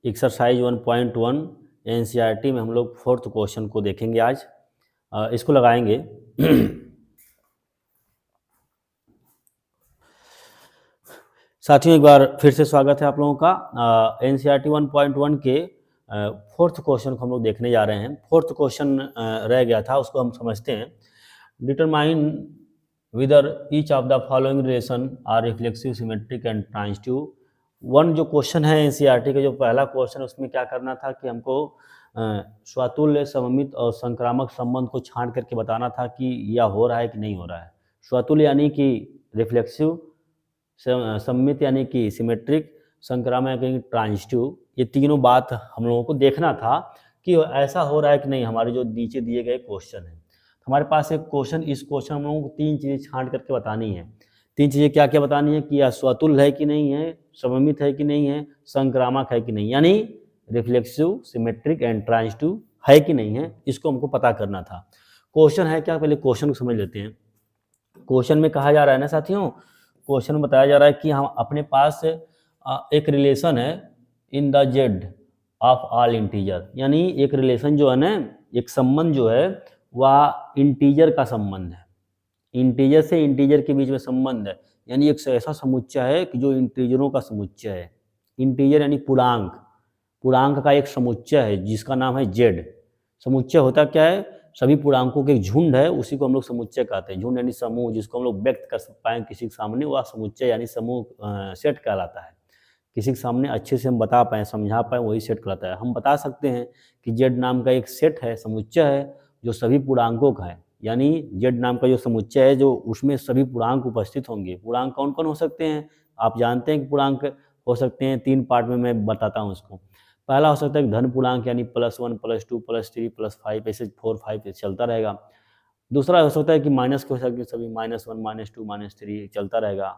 Exercise 1.1 NCERT में हम लोग 4th क्वेश्चन को देखेंगे आज। इसको लगाएंगे। साथियों, एक बार फिर से स्वागत है आप लोगों का। एनसीईआरटी 1.1 के 4th क्वेश्चन को हम लोग देखने जा रहे हैं। 4th क्वेश्चन रह गया था, उसको हम समझते हैं। Determine whether each of the following relation are reflexive, symmetric and transitive. One जो क्वेश्चन है एनसीईआरटी का, जो पहला क्वेश्चन, उसमें क्या करना था कि हमको स्वतुल्य, सममित और संक्रामक संबंध को छांट करके बताना था कि यह हो रहा है कि नहीं हो रहा है। स्वतुल्य यानी कि रिफ्लेक्सिव, सममित यानी कि सिमेट्रिक, संक्रामक यानी कि ट्रांजिटिव। ये तीनों बात हम लोगों को देखना था कि ऐसा हो रहा है कि नहीं। हमारे जो नीचे दिए गए क्वेश्चन है, हमारे पास एक क्वेश्चन, इस क्वेश्चन हम लोगों को तीन चीज़ें छांट करके बतानी है। तीन चीज़ें क्या क्या बतानी है कि यह स्वतुल्य है कि नहीं है, सममित है कि नहीं है, संक्रामक है कि नहीं, यानी रिफ्लेक्सिव, सिमेट्रिक एंड ट्रांजिटिव है कि नहीं है, इसको हमको पता करना था। क्वेश्चन है क्या, पहले क्वेश्चन को समझ लेते हैं। क्वेश्चन में कहा जा रहा है ना साथियों, क्वेश्चन में बताया जा रहा है कि हम अपने पास एक रिलेशन है in the Z of all integer, यानी एक रिलेशन जो है ना, एक संबंध जो है वह इंटीजर का संबंध है। इंटीजर से इंटीजर के बीच में संबंध है, यानी एक ऐसा समुच्चय है कि जो इंटीजरों का समुच्चय है। इंटीजर यानी पूर्णांक, पूर्णांक का एक समुच्चय है जिसका नाम है जेड। समुच्चय होता क्या है? सभी पूर्णांकों के एक झुंड है, उसी को हम लोग समुच्चय कहते हैं। झुंड यानी समूह, जिसको हम लोग व्यक्त कर पाएँ किसी के सामने, वह समुच्चय यानी समूह सेट कहलाता है। किसी के सामने अच्छे से हम बता पाएँ, समझा पाएँ, वही सेट कहलाता है। हम बता सकते हैं कि जेड नाम का एक सेट है, समुच्चय है, जो सभी पूर्णांकों का है। यानी जेड नाम का जो समुच्चय है, जो उसमें सभी पूर्णांक उपस्थित होंगे। पूर्णांक कौन कौन हो सकते हैं? आप जानते हैं कि पूर्णांक हो सकते हैं, तीन पार्ट में मैं बताता हूँ उसको। पहला हो सकता है धन पूर्णांक, यानी +1, +2, +3, +5, ऐसे 4, 5 चलता रहेगा। दूसरा हो सकता है कि माइनस के हो सकते हैं, सभी -1, -2, -3 चलता रहेगा।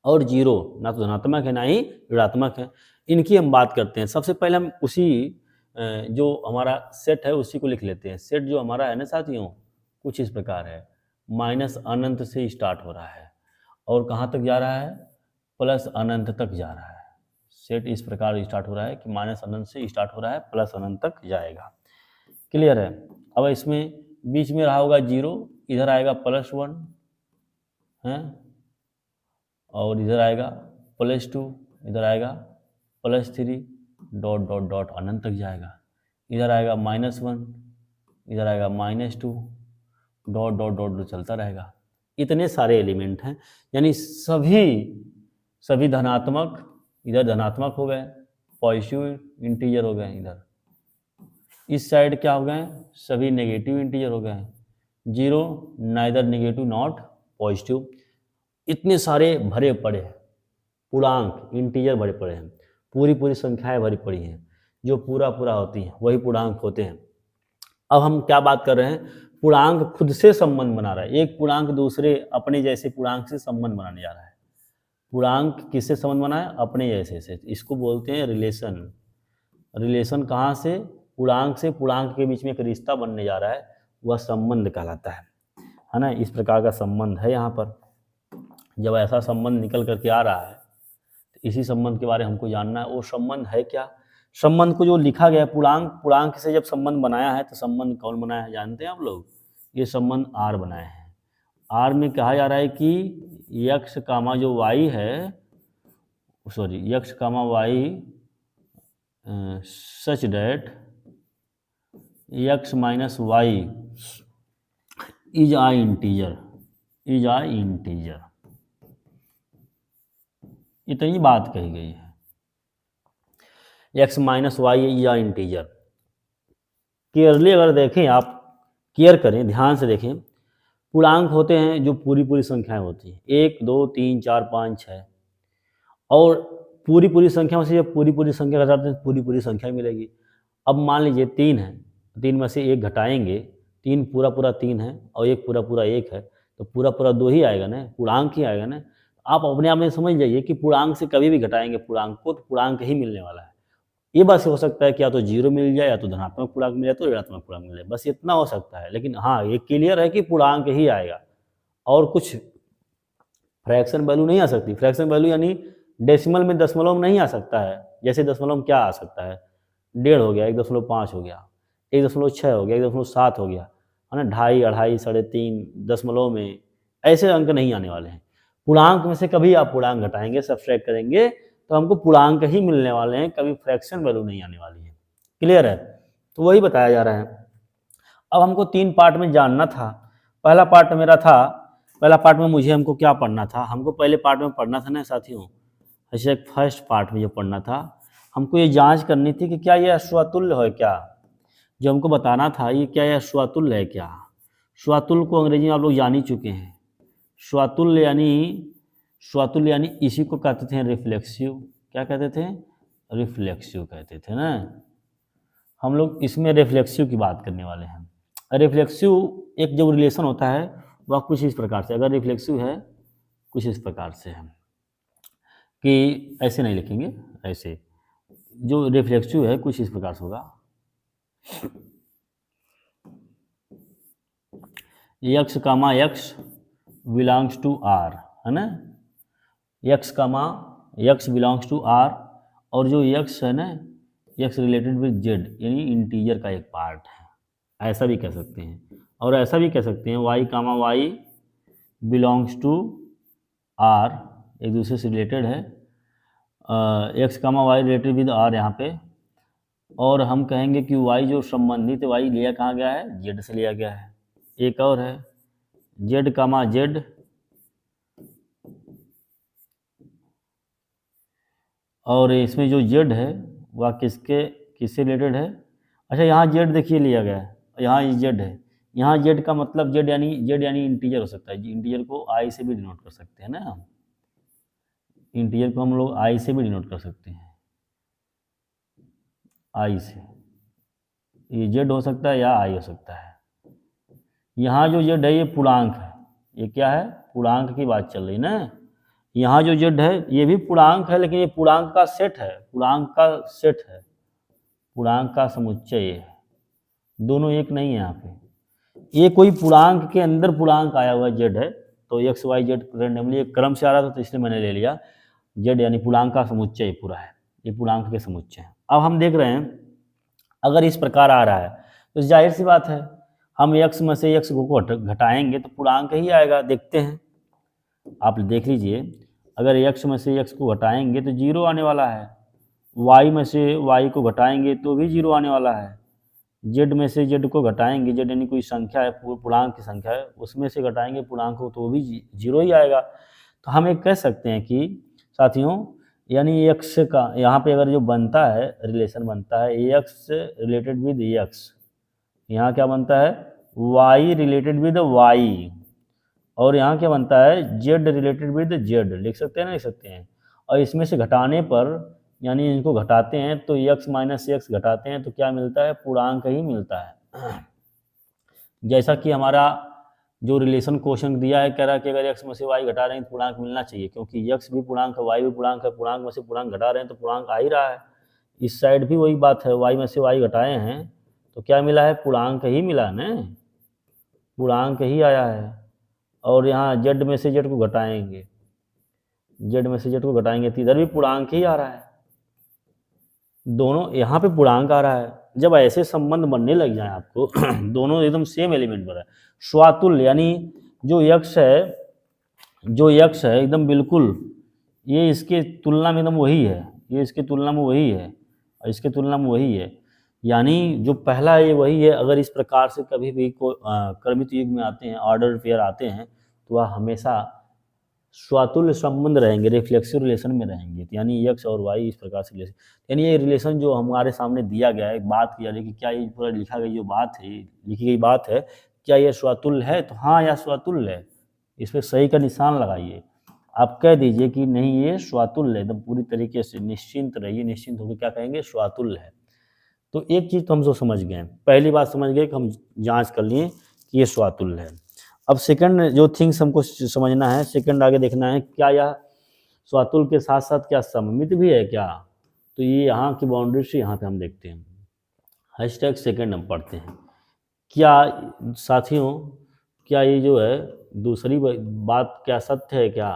और जीरो, ना तो धनात्मक है ना ही ऋणात्मक है। इनकी हम बात करते हैं। सबसे पहले हम उसी जो हमारा सेट है उसी को लिख लेते हैं। सेट जो हमारा है ना साथियों, कुछ इस प्रकार है। माइनस अनंत से स्टार्ट हो रहा है और कहाँ तक जा रहा है? प्लस अनंत तक जा रहा है। सेट इस प्रकार स्टार्ट हो रहा है कि माइनस अनंत से स्टार्ट हो रहा है, प्लस अनंत तक जाएगा। क्लियर है? अब इसमें बीच में रहा होगा जीरो, इधर आएगा +1 है, और इधर आएगा +2, इधर आएगा +3, डॉट डॉट डॉट अनंत तक जाएगा। इधर आएगा -1, इधर आएगा -2, डॉट डॉट डॉट चलता रहेगा। इतने सारे एलिमेंट हैं, यानी सभी धनात्मक, इधर धनात्मक हो गए, पॉजिटिव इंटीजर हो गए। इधर इस साइड क्या हो गए? सभी नेगेटिव इंटीजर हो गए। Zero, neither negative not positive. इतने सारे भरे पड़े हैं पूर्णांक, इंटीजर भरे पड़े हैं, पूरी संख्याएं भरी पड़ी हैं। जो पूरा होती हैं वही पूर्णांक होते हैं। अब हम क्या बात कर रहे हैं? पूर्णांक खुद से संबंध बना रहा है। एक पूर्णांक दूसरे अपने जैसे पूर्णांक से संबंध बनाने जा रहा है। पूर्णांक किससे संबंध बना है? अपने जैसे से। इसको बोलते हैं रिलेशन। रिलेशन कहाँ से? पूर्णांक से। पूर्णांक के बीच में एक रिश्ता बनने जा रहा है, वह संबंध कहलाता है ना। इस प्रकार का संबंध है यहाँ पर। जब ऐसा संबंध निकल करके आ रहा है तो इसी संबंध के बारे में हमको जानना है। वो संबंध है क्या? संबंध को जो लिखा गया है, पूर्णांक से जब संबंध बनाया है, तो संबंध कौन बनाया है जानते हैं आप लोग? ये संबंध आर बनाया है। आर में कहा जा रहा है कि यक्स कामा जो वाई है, sorry, x comma y such that x minus y is a integer, is a integer. इतनी बात कही गई है। x माइनस वाई या इंटीजर। केयरली अगर देखें, आप केयर करें, ध्यान से देखें। पूर्णांक होते हैं जो पूरी संख्याएं होती हैं, 1, 2, 3, 4, 5, 6, और पूरी संख्या में से जब पूरी संख्या घटाते हैं पूरी संख्या मिलेगी। अब मान लीजिए 3 है, 3 में से 1 घटाएंगे, 3 पूरा 3 है और 1 पूरा 1 है, तो पूरा 2 ही आएगा ना, पूर्णांक ही आएगा ना। आप अपने आप में समझ जाइए कि पूर्णांक से कभी भी घटाएंगे पूर्णांक को, तो पूर्णांक ही मिलने वाला है। ये बस हो सकता है कि या तो जीरो मिल जाए, या तो धनात्मक पूर्णांक मिल जाए, तो ऋणात्मक पूर्णांक मिल जाए, बस इतना हो सकता है। लेकिन हाँ, ये क्लियर है कि पूर्णांक ही आएगा और कुछ फ्रैक्शन वैल्यू नहीं आ सकती। फ्रैक्शन वैल्यू यानी डेसिमल में दशमलव नहीं आ सकता है, जैसे दशमलव में क्या आ सकता है, 1.5 हो गया, 1.5 हो गया, 1.6 हो गया, 1.7 हो गया, है ना, 2.5, 2.5, 3.5 दशमलव में ऐसे अंक नहीं आने वाले हैं। पूर्णांक में से कभी आप पूर्णांक घटाएंगे, सब्सट्रैक्ट करेंगे तो हमको पूर्णांक ही मिलने वाले हैं, कभी फ्रैक्शन वैल्यू नहीं आने वाली है। क्लियर है? तो वही बताया जा रहा है। अब हमको 3 पार्ट में जानना था। पहला पार्ट मेरा था, पहला पार्ट में मुझे हमको क्या पढ़ना था, हमको पहले पार्ट में पढ़ना था ना साथियों, ऐसे फर्स्ट पार्ट में जो पढ़ना था, हमको ये जांच करनी थी कि क्या ये स्वतुल्य है क्या, जो हमको बताना था ये क्या यह स्वतुल्य है क्या। स्वतुल्य को अंग्रेजी में आप लोग जान ही चुके हैं। स्वतुल्य यानी इसी को कहते थे रिफ्लेक्सिव। क्या कहते थे? रिफ्लेक्सिव कहते थे ना। हम लोग इसमें रिफ्लेक्सिव की बात करने वाले हैं। रिफ्लेक्सिव एक जो रिलेशन होता है वह कुछ इस प्रकार से, अगर रिफ्लेक्सिव है कुछ इस प्रकार से है कि ऐसे नहीं लिखेंगे, ऐसे जो रिफ्लेक्सिव है कुछ इस प्रकार से होगा, x comma x belongs to r, है ना, x comma x belongs to r, और जो x है ना, x रिलेटेड विद z यानी इंटीजर का एक पार्ट है, ऐसा भी कह सकते हैं। और ऐसा भी कह सकते हैं y comma y belongs to r, एक दूसरे से रिलेटेड है, x comma y related with r यहाँ पे, और हम कहेंगे कि y जो संबंधित y लिया कहाँ गया है, z से लिया गया है। एक और है z कामा z और इसमें जो z है वह किससे रिलेटेड है। अच्छा यहाँ z देखिए लिया गया है, यहाँ z है, यहाँ z का मतलब z यानी इंटीजर हो सकता है। इंटीजर को i से भी डिनोट कर सकते हैं ना, इंटीजर को हम लोग i से भी डिनोट कर सकते हैं, i से, ये z हो सकता है या i हो सकता है। यहाँ जो z है ये पूर्णांक है, ये क्या है, पूर्णांक की बात चल रही ना। यहाँ जो z है ये भी पूर्णांक है, लेकिन ये पूर्णांक का सेट है, पूर्णांक का सेट है, पूर्णांक का समुच्चय है, दोनों एक नहीं है। यहाँ पे ये कोई पूर्णांक के अंदर पूर्णांक आया हुआ z है, तो x y z रेंडमली एक क्रम से आ रहा था तो इसलिए मैंने ले लिया z, यानी पूर्णांक का समुच्चय पूरा है, ये पूर्णांक के समुच्चय है। अब हम देख रहे हैं अगर इस प्रकार आ रहा है तो जाहिर सी बात है हम x में से x को घटाएंगे तो पूर्णांक ही आएगा। देखते हैं, आप देख लीजिए, अगर x में से x को घटाएंगे तो 0 आने वाला है, y में से y को घटाएंगे तो भी 0 आने वाला है, z में से z को घटाएंगे, z यानी कोई संख्या है, पूर्णांक की संख्या है, उसमें से घटाएंगे पूर्णांक को तो वो भी 0 ही आएगा। तो हम एक कह सकते हैं कि साथियों, यानी x का यहाँ पे अगर जो बनता है, रिलेशन बनता है x रिलेटेड विद x, यहाँ क्या बनता है y रिलेटेड विद y, और यहाँ क्या बनता है z रिलेटेड विद z, लिख सकते हैं ना, लिख सकते हैं। और इसमें से घटाने पर, यानी इनको घटाते हैं तो x माइनस x घटाते हैं तो क्या मिलता है, पूर्णांक ही मिलता है। जैसा कि हमारा जो रिलेशन क्वेश्चन दिया है, कह रहा है कि अगर x में से y घटा रहे हैं तो पूर्णांक मिलना चाहिए, क्योंकि x भी पूर्णांक है, y भी पूर्णांक है, पूर्णांक में से पूर्णांक घटा रहे हैं तो पूर्णांक आ ही रहा है। इस साइड भी वही बात है, y में से y घटाए हैं तो क्या मिला है, पूर्णांक ही मिला ना, पूर्णांक ही आया है। और यहाँ z में से z को घटाएंगे, z में से z को घटाएंगे तो इधर भी पूर्णांक ही आ रहा है, दोनों यहाँ पे पूर्णांक आ रहा है। जब ऐसे संबंध बनने लग जाए आपको दोनों एकदम सेम एलिमेंट पर है, स्वातुल्य यानी जो x है एकदम बिल्कुल ये इसके तुलना में एकदम वही है, ये इसके तुलना में वही है और इसके तुलना में वही है, यानी जो पहला है वही है। अगर इस प्रकार से कभी भी क्रमित युग में आते हैं, ऑर्डर पेयर आते हैं, तो वह हमेशा स्वातुल्य संबंध रहेंगे, रिफ्लेक्सिव रिलेशन में रहेंगे। यानी x और y इस प्रकार से रिलेशन, यानी ये रिलेशन जो हमारे सामने दिया गया है, बात किया जाए कि क्या ये पूरा लिखा गई जो बात है, लिखी गई बात है, क्या ये स्वातुल्य है, तो हाँ या स्वातुल्य है, इस पर सही का निशान लगाइए। आप कह दीजिए कि नहीं ये स्वातुल्य है, एकदम पूरी तरीके से निश्चिंत रहिए, निश्चिंत होकर क्या कहेंगे, स्वातुल्य है। तो एक चीज़ तो हम जो समझ गए, पहली बात समझ गए कि हम जांच कर लिए कि ये स्वातुल्य है। अब सेकंड जो थिंग्स हमको समझना है, सेकंड आगे देखना है, क्या यह स्वातुल्य के साथ साथ क्या सममित भी है क्या, तो ये यहाँ की बाउंड्री से यहाँ पे हम देखते हैं। हैशटैग सेकंड हम पढ़ते हैं, क्या साथियों, क्या ये जो है दूसरी बात क्या सत्य है क्या,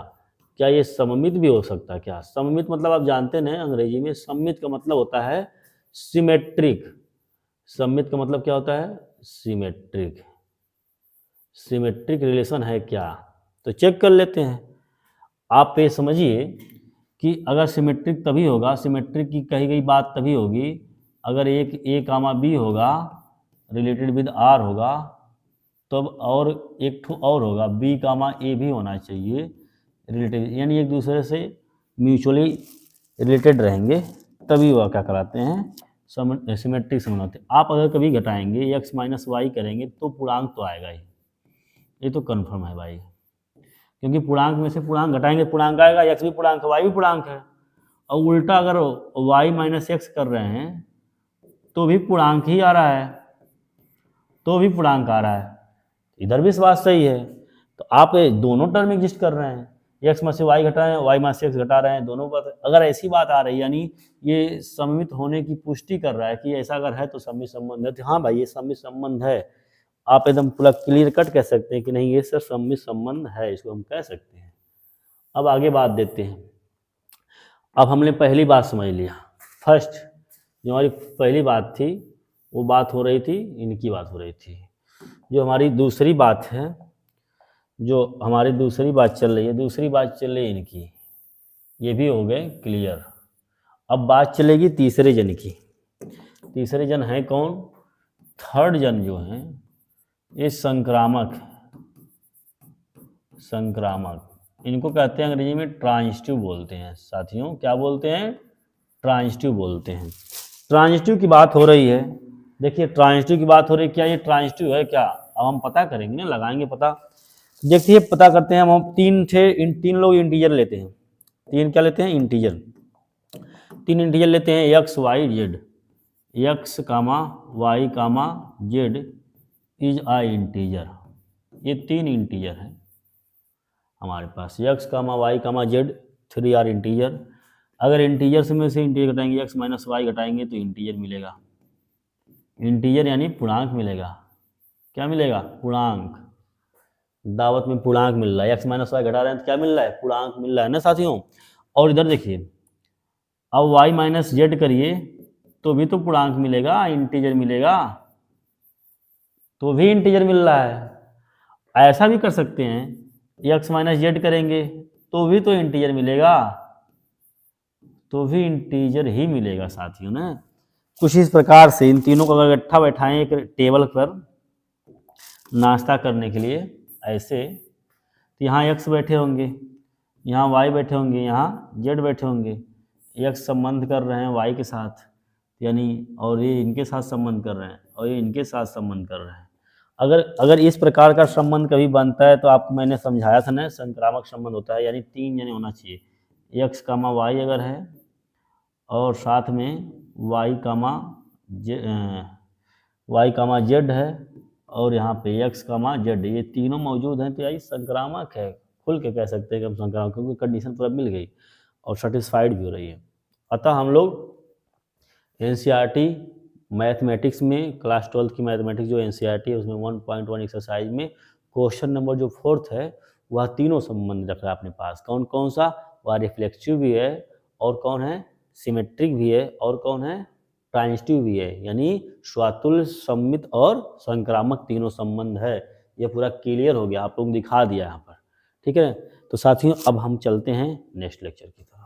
क्या ये सममित भी हो सकता है क्या? सममित मतलब आप जानते हैं अंग्रेजी में सममित का मतलब होता है सिमेट्रिक। सममित का मतलब क्या होता है? सिमेट्रिक। सिमेट्रिक रिलेशन है क्या? तो चेक कर लेते हैं। आप ये समझिए कि अगर सिमेट्रिक तभी होगा, सिमेट्रिक की कही गई बात तभी होगी अगर एक ए कामा बी होगा रिलेटेड विद आर होगा, तब और एक ठो और होगा बी कामा ए भी होना चाहिए रिलेटेड, यानी एक दूसरे से म्यूचुअली रिलेटेड रहेंगे, तभी वह क्या कराते हैं सिमेट्रिक संबंध होते हैं। आप अगर कभी घटाएंगे एक्स माइनस वाई करेंगे तो पूर्णांक तो आएगा ही, ये तो कन्फर्म है भाई, क्योंकि पूर्णांक में से पूर्णांक घटाएंगे पूर्णांक आएगा, एक्स भी पूर्णांक है वाई भी पूर्णांक है। और उल्टा अगर वाई माइनस एक्स कर रहे हैं तो भी पूर्णांक ही आ रहा है, तो भी पूर्णांक आ रहा है, इधर भी बात सही है। तो आप दोनों टर्म एग्जिस्ट कर रहे हैं, एक्स में से वाई घटा रहे हैं, वाई में से एक्स घटा रहे हैं, दोनों बात। अगर ऐसी बात आ रही है यानी ये सममित होने की पुष्टि कर रहा है कि ऐसा अगर है तो सममित संबंध है, तो हाँ भाई ये सममित संबंध है, आप एकदम पूरा क्लियर कट कह सकते हैं कि नहीं ये सर सममित संबंध है, इसको हम कह सकते हैं। अब आगे बात देते हैं। अब हमने पहली बात समझ लिया, फर्स्ट जो हमारी पहली बात थी वो बात हो रही थी, इनकी बात हो रही थी। जो हमारी दूसरी बात है, जो हमारी दूसरी बात चल रही है, दूसरी बात चल रही है इनकी, ये भी हो गए क्लियर। अब बात चलेगी तीसरे जन की। तीसरे जन है कौन? थर्ड जन जो है ये संक्रामक है, संक्रामक, इनको कहते हैं अंग्रेजी में ट्रांजिटिव बोलते हैं साथियों। क्या बोलते हैं? ट्रांजिटिव बोलते हैं। ट्रांजिटिव की बात हो रही है, देखिए ट्रांजिटिव की बात हो रही है, क्या ये ट्रांजिटिव है क्या? अब हम पता करेंगे ना, लगाएंगे पता। देखिए पता करते हैं हम तीन लोग इंटीजर लेते हैं, तीन क्या लेते हैं? इंटीजर। तीन इंटीजर लेते हैं x y z, x comma y comma z is a integer, ये तीन इंटीजर हैं हमारे पास, x comma y comma z 3 are integer. अगर इंटीजर में से इंटीजर घटाएंगे एक्स माइनस वाई घटाएंगे तो इंटीजर मिलेगा, इंटीजर यानी पूर्णांक मिलेगा। क्या मिलेगा? पूर्णांक। दावत में पूर्णांक मिल रहा है, एक्स माइनस वाई घटा रहे हैं तो क्या मिल रहा है? पूर्णांक मिल रहा है ना साथियों। और इधर देखिए अब वाई माइनस जेड करिए तो भी तो पूर्णांक मिलेगा, इंटीजर मिलेगा, तो भी इंटीजर मिल रहा है। ऐसा भी कर सकते हैं एक्स माइनस जेड करेंगे तो भी तो इंटीजर मिलेगा, तो भी इंटीजर ही मिलेगा साथियों ना। कुछ इस प्रकार से इन तीनों को अगर इकट्ठा बैठाएं एक टेबल पर नाश्ता करने के लिए ऐसे, तो यहाँ एक्स बैठे होंगे, यहाँ वाई बैठे होंगे, यहाँ जेड बैठे होंगे, एक्स संबंध कर रहे हैं वाई के साथ यानी, और ये इनके साथ संबंध कर रहे हैं और ये इनके साथ संबंध कर रहे हैं। अगर इस प्रकार का संबंध कभी बनता है तो आपको मैंने समझाया था ना, संक्रामक संबंध होता है, यानी तीन जने होना चाहिए, एक्स कामा वाई अगर है और साथ में वाई कामा जेड है और यहाँ पे एक्स कामा जेड, ये तीनों मौजूद हैं, तो यही संक्रामक है, खुल के कह सकते हैं कि हम संक्रामक, क्योंकि कंडीशन पूरा मिल गई और सेटिस्फाइड भी हो रही है। अतः हम लोग एनसीईआरटी मैथमेटिक्स में क्लास 12 की मैथमेटिक्स जो एनसीईआरटी है उसमें 1.1 एक्सरसाइज में क्वेश्चन नंबर जो 4th है वह तीनों संबंध रख रहा है अपने पास। कौन कौन सा? वह रिफ्लेक्सिव भी है और कौन है? सिमेट्रिक भी है और कौन है? ट्रांजिटिव भी है, यानी स्वातुल्य, सममित और संक्रामक तीनों संबंध है। ये पूरा क्लियर हो गया, आप लोग दिखा दिया यहाँ पर, ठीक है। तो साथियों अब हम चलते हैं नेक्स्ट लेक्चर की तरफ।